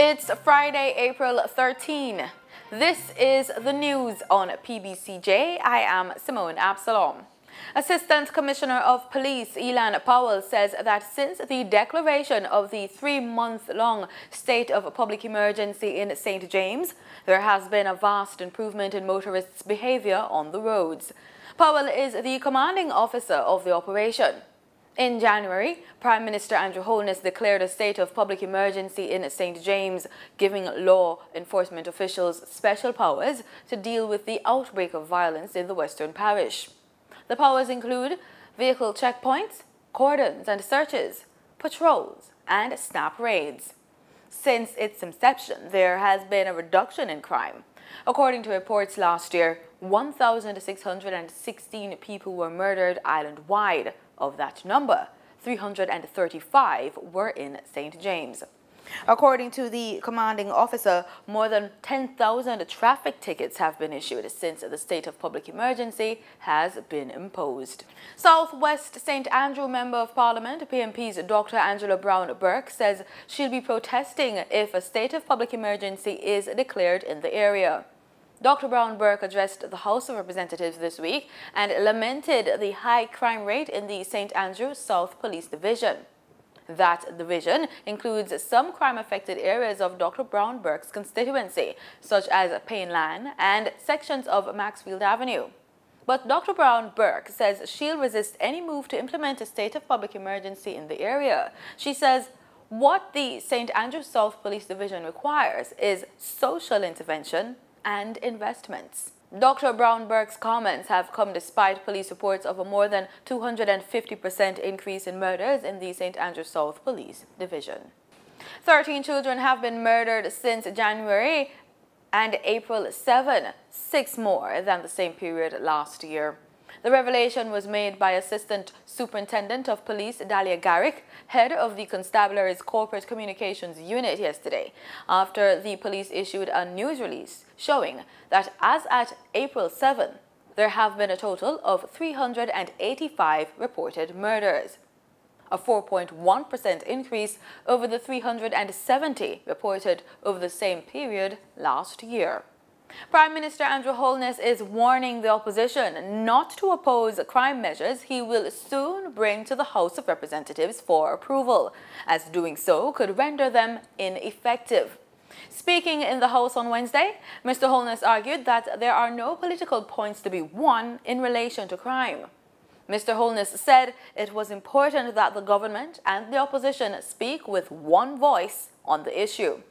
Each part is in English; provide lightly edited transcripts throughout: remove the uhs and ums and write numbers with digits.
It's Friday, April 13. This is the news on PBCJ. I am Simone Absalom. Assistant Commissioner of Police Elan Powell says that since the declaration of the 3-month-long state of public emergency in St. James, there has been a vast improvement in motorists' behavior on the roads. Powell is the commanding officer of the operation. In January, Prime Minister Andrew Holness declared a state of public emergency in St. James, giving law enforcement officials special powers to deal with the outbreak of violence in the Western Parish. The powers include vehicle checkpoints, cordons and searches, patrols, and snap raids. Since its inception, there has been a reduction in crime. According to reports last year, 1,616 people were murdered island-wide. Of that number, 335 were in St. James. According to the commanding officer, more than 10,000 traffic tickets have been issued since the state of public emergency has been imposed. Southwest St. Andrew Member of Parliament, PMP's Dr. Angelo Burke, says she'll be protesting if a state of public emergency is declared in the area. Dr. Burke addressed the House of Representatives this week and lamented the high crime rate in the St. Andrew South Police Division. That division includes some crime-affected areas of Dr. Burke's constituency, such as Payneland and sections of Maxfield Avenue. But Dr. Burke says she'll resist any move to implement a state of public emergency in the area. She says what the St. Andrew South Police Division requires is social intervention and investments. Dr. Burke's comments have come despite police reports of a more than 250% increase in murders in the St. Andrew South Police Division. 13 children have been murdered since January and April 7, 6 more than the same period last year. The revelation was made by Assistant Superintendent of Police Dahlia Garrick, head of the Constabulary's Corporate Communications Unit yesterday, after the police issued a news release showing that as at April 7, there have been a total of 385 reported murders, a 4.1% increase over the 370 reported over the same period last year. Prime Minister Andrew Holness is warning the opposition not to oppose crime measures he will soon bring to the House of Representatives for approval, as doing so could render them ineffective. Speaking in the House on Wednesday, Mr. Holness argued that there are no political points to be won in relation to crime. Mr. Holness said it was important that the government and the opposition speak with one voice on the issue.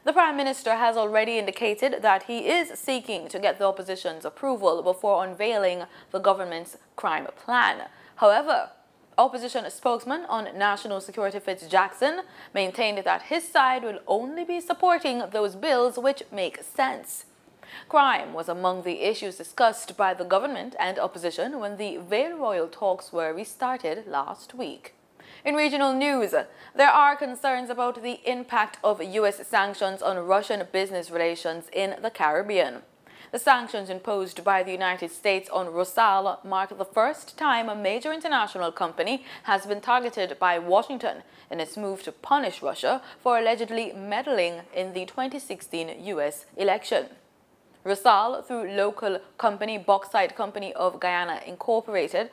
The Prime Minister has already indicated that he is seeking to get the opposition's approval before unveiling the government's crime plan. However, opposition spokesman on national security Fitz Jackson maintained that his side will only be supporting those bills which make sense. Crime was among the issues discussed by the government and opposition when the Vale Royal talks were restarted last week. In regional news, there are concerns about the impact of U.S. sanctions on Russian business relations in the Caribbean. The sanctions imposed by the United States on Rusal mark the first time a major international company has been targeted by Washington in its move to punish Russia for allegedly meddling in the 2016 U.S. election. Rusal, through local company Bauxite Company of Guyana Incorporated,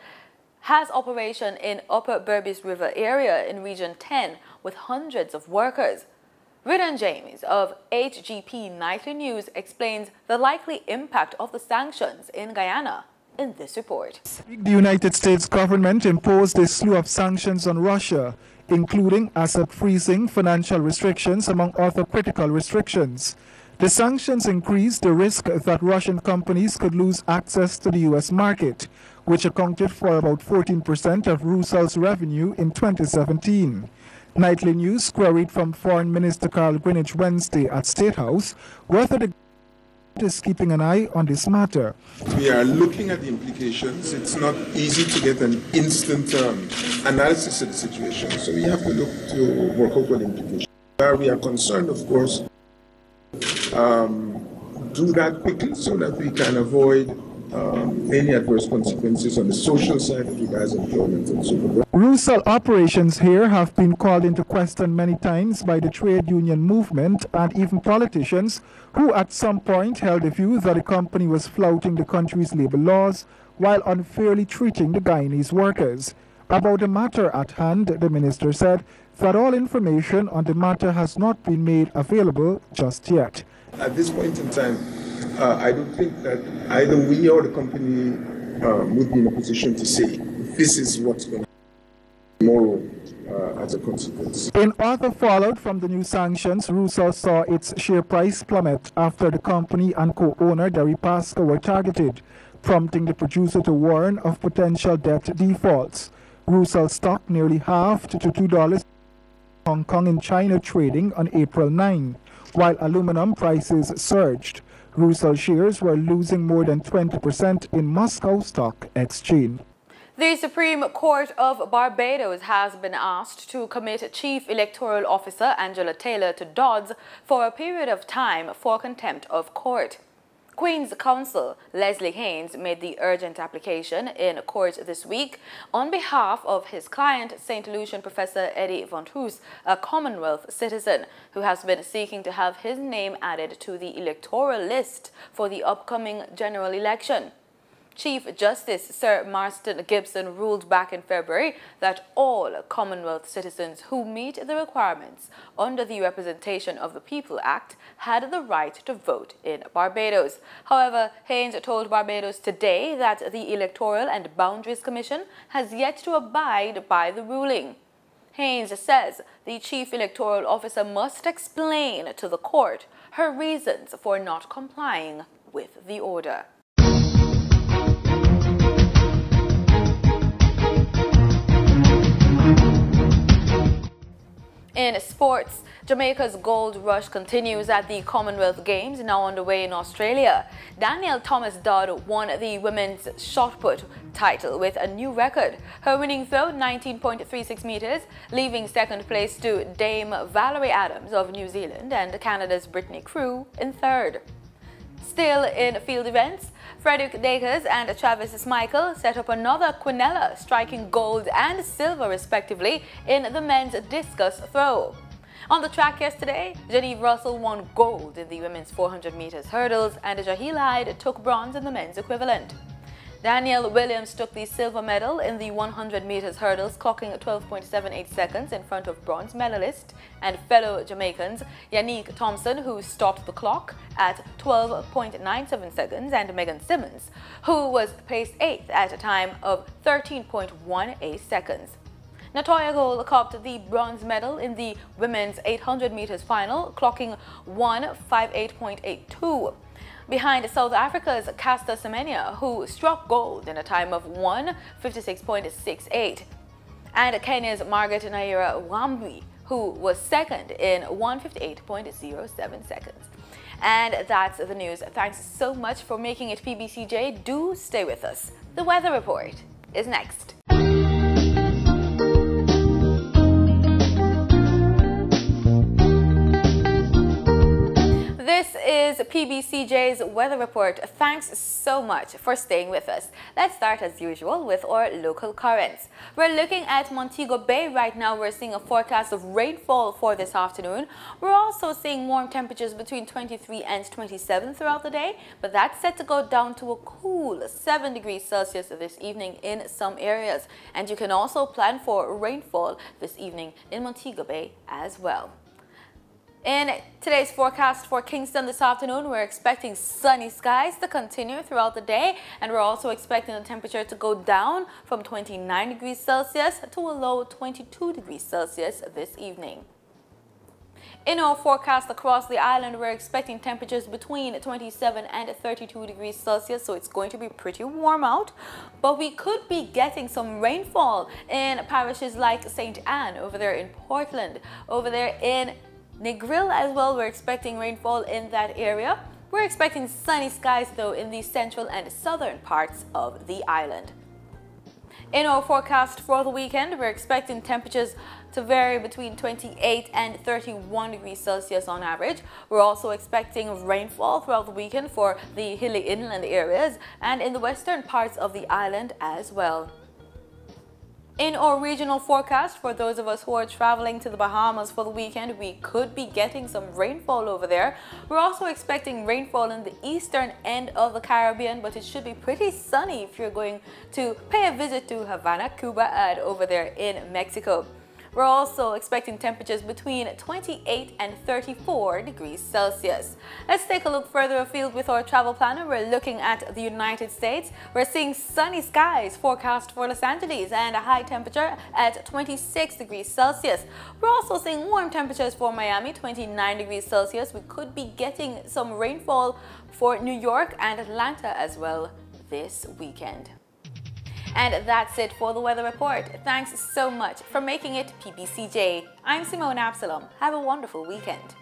has operation in Upper Berbice River area in Region 10 with hundreds of workers. Ridden James of HGP Nightly News explains the likely impact of the sanctions in Guyana in this report. The United States government imposed a slew of sanctions on Russia, including asset freezing, financial restrictions, among other critical restrictions. The sanctions increased the risk that Russian companies could lose access to the U.S. market, which accounted for about 14% of Rusal's revenue in 2017. Nightly News queried from Foreign Minister Carl Greenwich Wednesday at State House whether the government is keeping an eye on this matter. We are looking at the implications. It's not easy to get an instant analysis of the situation, so we have to look to work out what the implications are. We are concerned, of course, do that quickly so that we can avoid any adverse consequences on the social side of regards employment and so forth. Rusal operations here have been called into question many times by the trade union movement and even politicians who at some point held the view that the company was flouting the country's labor laws while unfairly treating the Guyanese workers. About the matter at hand, the minister said that all information on the matter has not been made available just yet. At this point in time, I don't think that either we or the company would be in a position to say this is what's going to happen tomorrow as a consequence. In other fallout from the new sanctions, Rusal saw its share price plummet after the company and co-owner Gary Pascoe were targeted, prompting the producer to warn of potential debt defaults. Rusal stock nearly halved to $2 Hong Kong in China trading on April 9, while aluminum prices surged. Rusal shares were losing more than 20% in Moscow Stock Exchange. The Supreme Court of Barbados has been asked to commit Chief Electoral Officer Angelo to Dodds for a period of time for contempt of court. Queen's Counsel Leslie Haynes made the urgent application in court this week on behalf of his client, St. Lucian Professor Eddie Van Hoos, a Commonwealth citizen who has been seeking to have his name added to the electoral list for the upcoming general election. Chief Justice Sir Marston Gibson ruled back in February that all Commonwealth citizens who meet the requirements under the Representation of the People Act had the right to vote in Barbados. However, Haynes told Barbados today that the Electoral and Boundaries Commission has yet to abide by the ruling. Haynes says the Chief Electoral Officer must explain to the court her reasons for not complying with the order. In sports, Jamaica's gold rush continues at the Commonwealth Games now underway in Australia. Danielle Thomas-Dodd won the women's shot put title with a new record. Her winning throw, 19.36 meters, leaving second place to Dame Valerie Adams of New Zealand and Canada's Brittany Crew in third. Still in field events, Frederick Dakers and Travis Smykel set up another quinella, striking gold and silver respectively in the men's discus throw. On the track yesterday, Genevieve Russell won gold in the women's 400 meters hurdles and Jahil Hyde took bronze in the men's equivalent. Danielle Williams took the silver medal in the 100 meters hurdles, clocking 12.78 seconds in front of bronze medalist and fellow Jamaicans Yannick Thompson, who stopped the clock at 12.97 seconds, and Megan Simmons, who was placed 8th at a time of 13.18 seconds. Natoya Gold copped the bronze medal in the women's 800 meters final, clocking 1:58.82. Behind South Africa's Caster Semenya, who struck gold in a time of 1:56.68, and Kenya's Margaret Naira Wambi, who was second in 1:58.07 seconds. And that's the news. Thanks so much for making it PBCJ. Do stay with us. The weather report is next. This is PBCJ's weather report. Thanks so much for staying with us. Let's start as usual with our local currents. We're looking at Montego Bay right now. We're seeing a forecast of rainfall for this afternoon. We're also seeing warm temperatures between 23 and 27 throughout the day, but that's set to go down to a cool 7 degrees Celsius this evening in some areas. And you can also plan for rainfall this evening in Montego Bay as well. In today's forecast for Kingston this afternoon, we're expecting sunny skies to continue throughout the day, and we're also expecting the temperature to go down from 29 degrees Celsius to a low 22 degrees Celsius this evening. In our forecast across the island, we're expecting temperatures between 27 and 32 degrees Celsius, so it's going to be pretty warm out. But we could be getting some rainfall in parishes like St. Anne over there in Portland, over there in Negril as well. We're expecting rainfall in that area. We're expecting sunny skies though in the central and southern parts of the island. In our forecast for the weekend, we're expecting temperatures to vary between 28 and 31 degrees Celsius on average. We're also expecting rainfall throughout the weekend for the hilly inland areas and in the western parts of the island as well. In our regional forecast, for those of us who are traveling to the Bahamas for the weekend, we could be getting some rainfall over there. We're also expecting rainfall in the eastern end of the Caribbean, but it should be pretty sunny if you're going to pay a visit to Havana, Cuba, and over there in Mexico. We're also expecting temperatures between 28 and 34 degrees Celsius. Let's take a look further afield with our travel planner. We're looking at the United States. We're seeing sunny skies forecast for Los Angeles and a high temperature at 26 degrees Celsius. We're also seeing warm temperatures for Miami, 29 degrees Celsius. We could be getting some rainfall for New York and Atlanta as well this weekend. And that's it for the weather report. Thanks so much for making it PBCJ. I'm Simone Absalom. Have a wonderful weekend.